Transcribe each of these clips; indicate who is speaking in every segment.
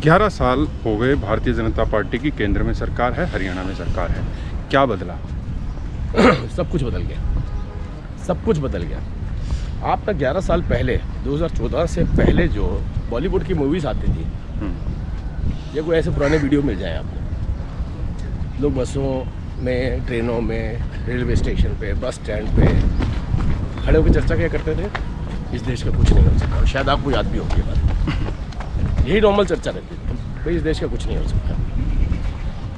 Speaker 1: 11 साल हो गए भारतीय जनता पार्टी की केंद्र में सरकार है, हरियाणा में सरकार है, क्या बदला?
Speaker 2: सब कुछ बदल गया, सब कुछ बदल गया। आपका 11 साल पहले 2014 से पहले जो बॉलीवुड की मूवीज़ आती थी, ये कोई ऐसे पुराने वीडियो मिल जाए आपको, लोग बसों में, ट्रेनों में, रेलवे स्टेशन पे, बस स्टैंड पे खड़े होकर चर्चा क्या करते थे, इस देश का कुछ नहीं हो सकता। शायद आपको याद भी होगी बात, यही नॉर्मल चर्चा रहती थी, भाई इस देश का कुछ नहीं हो सकता।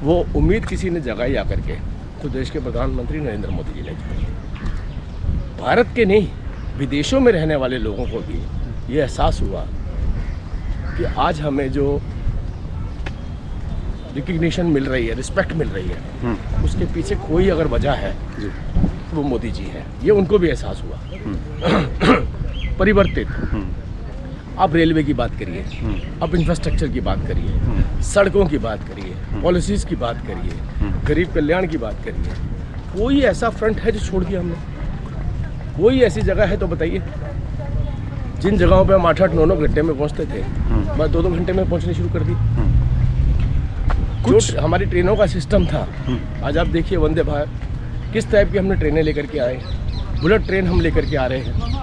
Speaker 2: वो उम्मीद किसी ने जगाई आकर के तो देश के प्रधानमंत्री नरेंद्र मोदी जी ने जगाई। भारत के नहीं, विदेशों में रहने वाले लोगों को भी ये एहसास हुआ कि आज हमें जो रिकग्निशन मिल रही है, रिस्पेक्ट मिल रही है, उसके पीछे कोई अगर वजह है तो वो मोदी जी है। ये उनको भी एहसास हुआ। परिवर्तित, आप रेलवे की बात करिए, आप इंफ्रास्ट्रक्चर की बात करिए, सड़कों की बात करिए, पॉलिसीज़ की बात करिए, गरीब कल्याण की बात करिए, कोई ऐसा फ्रंट है जो छोड़ दिया हमने? कोई ऐसी जगह है तो बताइए। जिन जगहों पे हम 8-8, 9-9 घंटे में पहुंचते थे, बस 2-2 घंटे में पहुंचनी शुरू कर दी। कुछ हमारी ट्रेनों का सिस्टम था, आज आप देखिए वंदे भारत किस टाइप की हमने ट्रेनें लेकर के आए, बुलेट ट्रेन हम लेकर के आ रहे हैं।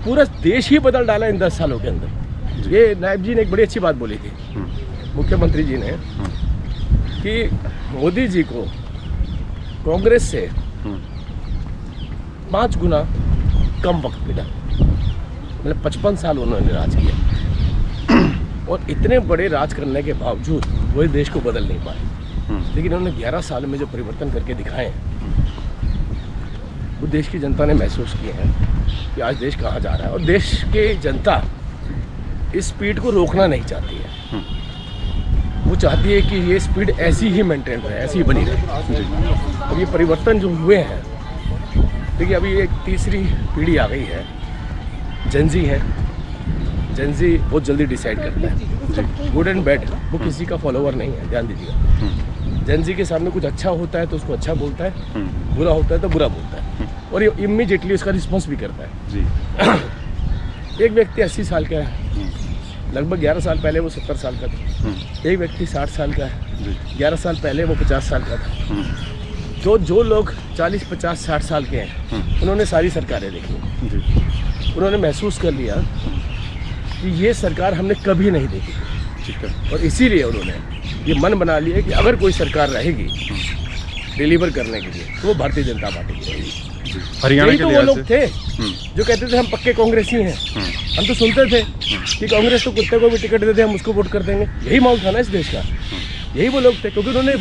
Speaker 2: पूरा देश ही बदल डाला इन 10 सालों के अंदर। ये नायब जी ने एक बड़ी अच्छी बात बोली थी, मुख्यमंत्री जी ने, कि मोदी जी को कांग्रेस से 5 गुना कम वक्त मिला। मतलब 55 साल उन्होंने राज किया और इतने बड़े राज करने के बावजूद वो देश को बदल नहीं पाए। लेकिन उन्होंने 11 साल में जो परिवर्तन करके दिखाए, वो देश की जनता ने महसूस किए हैं कि आज देश कहाँ जा रहा है। और देश की जनता इस स्पीड को रोकना नहीं चाहती है, वो चाहती है कि ये स्पीड ऐसी ही मेंटेन रहे, ऐसी ही बनी रहे। अब ये परिवर्तन जो हुए हैं, देखिए अभी एक तीसरी पीढ़ी आ गई है, जेनजी है। जेनजी बहुत जल्दी डिसाइड करता है, गुड एंड बैड, वो किसी का फॉलोवर नहीं है, ध्यान दीजिएगा। जेनजी के सामने कुछ अच्छा होता है तो उसको अच्छा बोलता है, बुरा होता है तो बुरा बोलता है, और ये इमीडिएटली उसका रिस्पॉन्स भी करता है जी। एक व्यक्ति 80 साल का है, लगभग 11 साल पहले वो 70 साल का था। एक व्यक्ति 60 साल का है, 11 साल पहले वो 50 साल का था। तो जो लोग 40, 50, 60 साल के हैं, उन्होंने सारी सरकारें देखी, उन्होंने महसूस कर लिया कि ये सरकार हमने कभी नहीं देखी, और इसीलिए उन्होंने ये मन बना लिया कि अगर कोई सरकार रहेगी डिलीवर करने के लिए तो वो भारतीय जनता पार्टी की रहेगी।
Speaker 1: हरियाणा के
Speaker 2: तो वो लोग थे जो कहते थे हम पक्के कांग्रेसी हैं। हम तो सुनते थे कि कांग्रेस तो कुत्ते को भी टिकट देते, हम उसको वोट कर देंगे। यही माहौल था ना इस देश का, यही वो लोग थे, क्योंकि उन्होंने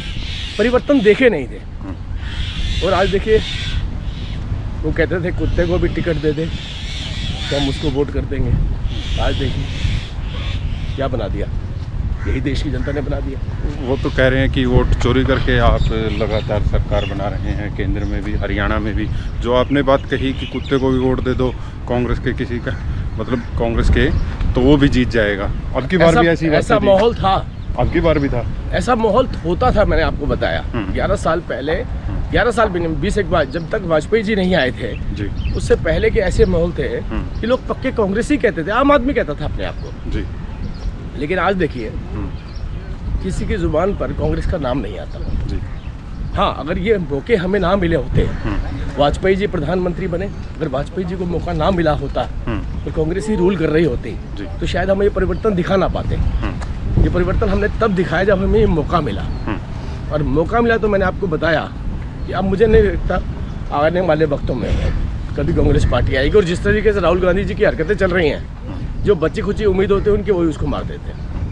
Speaker 2: परिवर्तन देखे नहीं थे। और आज देखिए, वो कहते थे कुत्ते को भी टिकट दे दे तो हम उसको वोट कर देंगे। आज देखिए क्या बना दिया, यही देश की जनता ने बना दिया।
Speaker 1: वो तो कह रहे हैं कि वोट चोरी करके आप लगातार सरकार बना रहे हैं, केंद्र में भी, हरियाणा में भी। जो आपने बात कही कि कुत्ते को भी वोट दे दो कांग्रेस के, किसी का मतलब कांग्रेस के, तो वो भी जीत जाएगा। अब की बार भी ऐसा
Speaker 2: माहौल था,
Speaker 1: अब की बार भी था, ऐसा
Speaker 2: माहौल होता था। मैंने आपको बताया 11 साल पहले, 11 साल भी नहीं, 20 एक बार, जब तक वाजपेयी जी नहीं आए थे जी, उससे पहले के ऐसे माहौल थे कि लोग पक्के कांग्रेसी कहते थे, आम आदमी कहता था अपने आप को जी। लेकिन आज देखिए किसी की जुबान पर कांग्रेस का नाम नहीं आता जी। हाँ, अगर ये मौके हमें ना मिले होते, वाजपेयी जी प्रधानमंत्री बने, अगर वाजपेयी जी को मौका ना मिला होता तो कांग्रेस ही रूल कर रही होती, तो शायद हम ये परिवर्तन दिखा ना पाते। ये परिवर्तन हमने तब दिखाया जब हमें ये मौका मिला, और मौका मिला तो मैंने आपको बताया कि अब मुझे नहीं लगता आने वाले वक्तों में कभी कांग्रेस पार्टी आएगी। और जिस तरीके से राहुल गांधी जी की हरकतें चल रही हैं, जो बच्ची खुची उम्मीद होती है उनकी, वही उसको मार देते हैं।